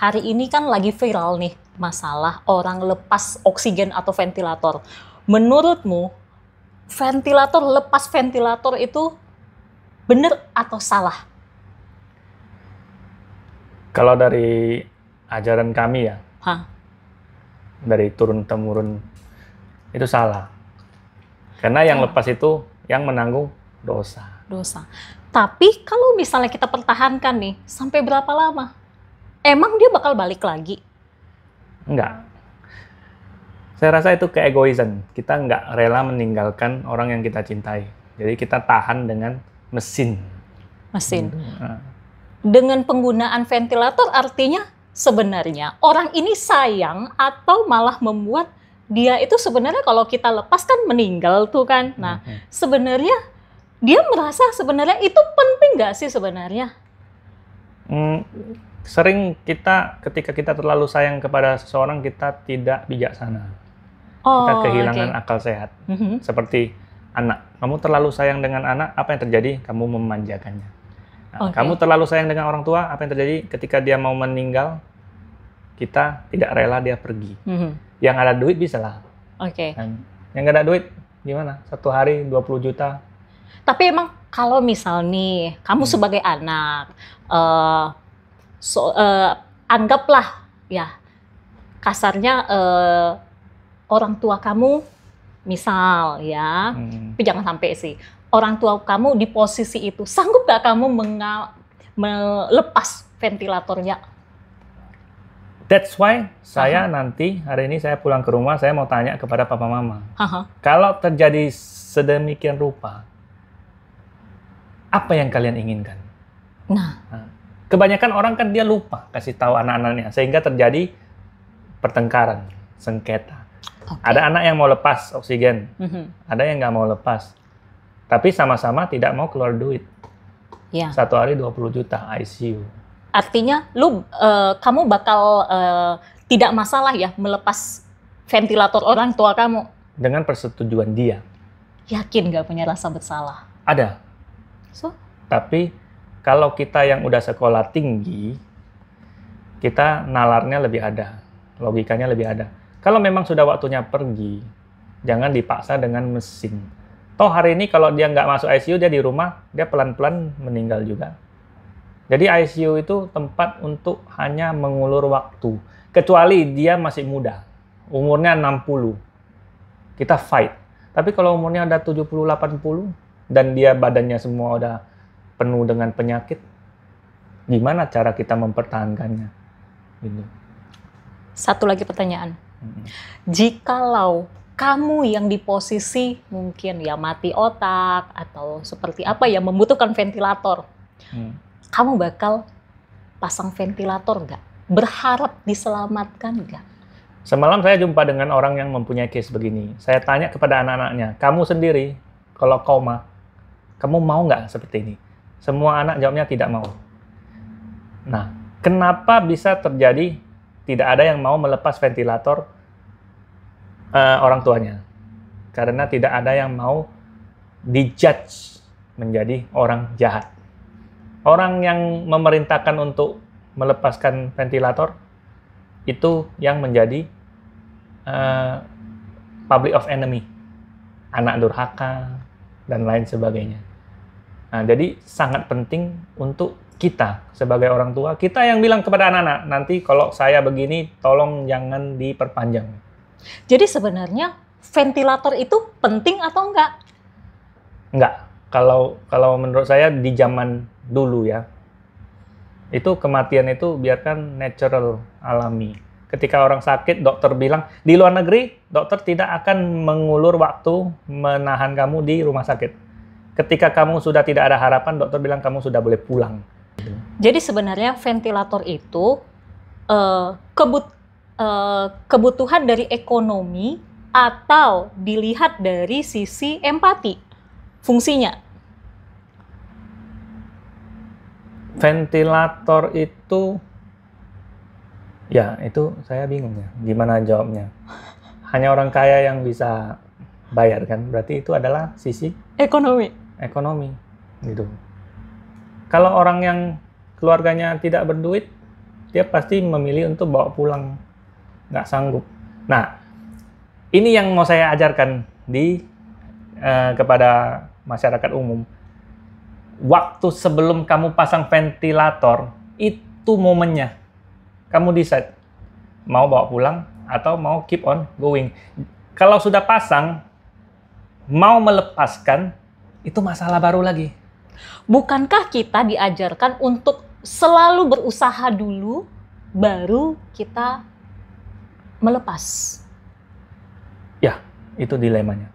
hari ini kan lagi viral nih masalah orang lepas oksigen atau ventilator. Menurutmu, lepas ventilator itu benar atau salah? Kalau dari ajaran kami ya, Hah? dari turun-temurun itu salah. Karena yang lepas itu yang menanggung dosa. Dosa. Tapi kalau misalnya kita pertahankan nih, sampai berapa lama? Emang dia bakal balik lagi? Enggak. Saya rasa itu keegoisan. Kita nggak rela meninggalkan orang yang kita cintai. Jadi kita tahan dengan mesin. Mesin. Nah. Dengan penggunaan ventilator artinya sebenarnya orang ini sayang atau malah membuat dia itu sebenarnya kalau kita lepas kan meninggal tuh kan. Nah, sebenarnya dia merasa sebenarnya itu penting nggak sih sebenarnya? Sering ketika kita terlalu sayang kepada seseorang, kita tidak bijaksana. Kita kehilangan akal sehat. Seperti anak. Kamu terlalu sayang dengan anak, apa yang terjadi? Kamu memanjakannya. Nah, kamu terlalu sayang dengan orang tua, apa yang terjadi ketika dia mau meninggal? Kita tidak rela dia pergi. Yang ada duit bisa lah. Yang nggak ada duit, gimana? Satu hari 20 juta. Tapi emang kalau misal nih, kamu sebagai anak, anggaplah ya, kasarnya orang tua kamu, misal ya, tapi jangan sampai sih. Orang tua kamu di posisi itu, sanggup gak kamu melepas ventilatornya? That's why saya nanti, hari ini saya pulang ke rumah, saya mau tanya kepada papa mama. Kalau terjadi sedemikian rupa, apa yang kalian inginkan? Nah, kebanyakan orang kan dia lupa kasih tahu anak-anaknya, sehingga terjadi pertengkaran, sengketa. Ada anak yang mau lepas oksigen, ada yang nggak mau lepas. Tapi sama-sama tidak mau keluar duit. Satu hari 20 juta ICU. Artinya kamu bakal tidak masalah ya melepas ventilator orang tua kamu? Dengan persetujuan dia. Yakin nggak punya rasa bersalah? Ada. Tapi kalau kita yang udah sekolah tinggi, kita nalarnya lebih ada. Logikanya lebih ada. Kalau memang sudah waktunya pergi, jangan dipaksa dengan mesin. Toh hari ini kalau dia nggak masuk ICU, dia di rumah, dia pelan-pelan meninggal juga. Jadi ICU itu tempat untuk hanya mengulur waktu. Kecuali dia masih muda, umurnya 60. Kita fight. Tapi kalau umurnya udah 70-80, dan dia badannya semua udah penuh dengan penyakit, gimana cara kita mempertahankannya? Gitu. Satu lagi pertanyaan. Jikalau kamu yang di posisi mungkin ya mati otak atau seperti apa ya membutuhkan ventilator, kamu bakal pasang ventilator nggak? Berharap diselamatkan nggak? Semalam saya jumpa dengan orang yang mempunyai case begini. Saya tanya kepada anak-anaknya, kamu sendiri kalau koma, kamu mau nggak seperti ini? Semua anak jawabnya tidak mau. Nah, kenapa bisa terjadi tidak ada yang mau melepas ventilator orang tuanya? Karena tidak ada yang mau dijudge menjadi orang jahat. Orang yang memerintahkan untuk melepaskan ventilator itu yang menjadi public of enemy, anak durhaka dan lain sebagainya. Nah, jadi sangat penting untuk kita sebagai orang tua, kita yang bilang kepada anak-anak, nanti kalau saya begini tolong jangan diperpanjang. Jadi sebenarnya ventilator itu penting atau enggak? Enggak. Kalau menurut saya di zaman dulu ya, itu kematian itu biarkan natural, alami. Ketika orang sakit, dokter bilang, di luar negeri, dokter tidak akan mengulur waktu menahan kamu di rumah sakit. Ketika kamu sudah tidak ada harapan, dokter bilang kamu sudah boleh pulang. Jadi sebenarnya ventilator itu kebutuhan dari ekonomi atau dilihat dari sisi empati fungsinya? Ventilator itu, ya itu saya bingung ya, gimana jawabnya. Hanya orang kaya yang bisa bayar kan, berarti itu adalah sisi ekonomi gitu. Kalau orang yang keluarganya tidak berduit, dia pasti memilih untuk bawa pulang, nggak sanggup. Nah, ini yang mau saya ajarkan kepada masyarakat umum. Waktu sebelum kamu pasang ventilator, itu momennya. Kamu decide, mau bawa pulang atau mau keep on going. Kalau sudah pasang, mau melepaskan, itu masalah baru lagi. Bukankah kita diajarkan untuk selalu berusaha dulu, baru kita melepas? Ya, itu dilemanya.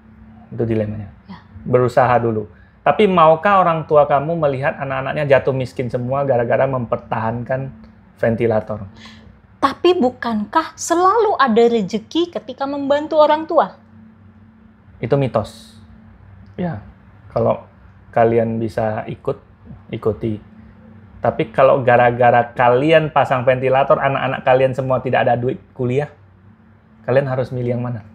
Ya. Berusaha dulu. Tapi maukah orang tua kamu melihat anak-anaknya jatuh miskin semua gara-gara mempertahankan ventilator? Tapi bukankah selalu ada rezeki ketika membantu orang tua? Itu mitos. Ya, kalau kalian bisa ikuti. Tapi kalau gara-gara kalian pasang ventilator, anak-anak kalian semua tidak ada duit kuliah, kalian harus milih yang mana?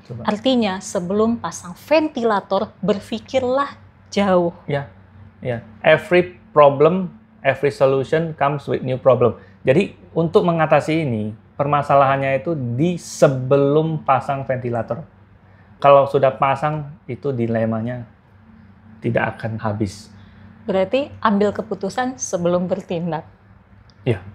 Coba. Artinya sebelum pasang ventilator, berpikirlah jauh. Ya. Every problem, every solution comes with new problem. Jadi untuk mengatasi ini, permasalahannya itu di sebelum pasang ventilator. Kalau sudah pasang, itu dilemanya tidak akan habis. Berarti ambil keputusan sebelum bertindak. Ya.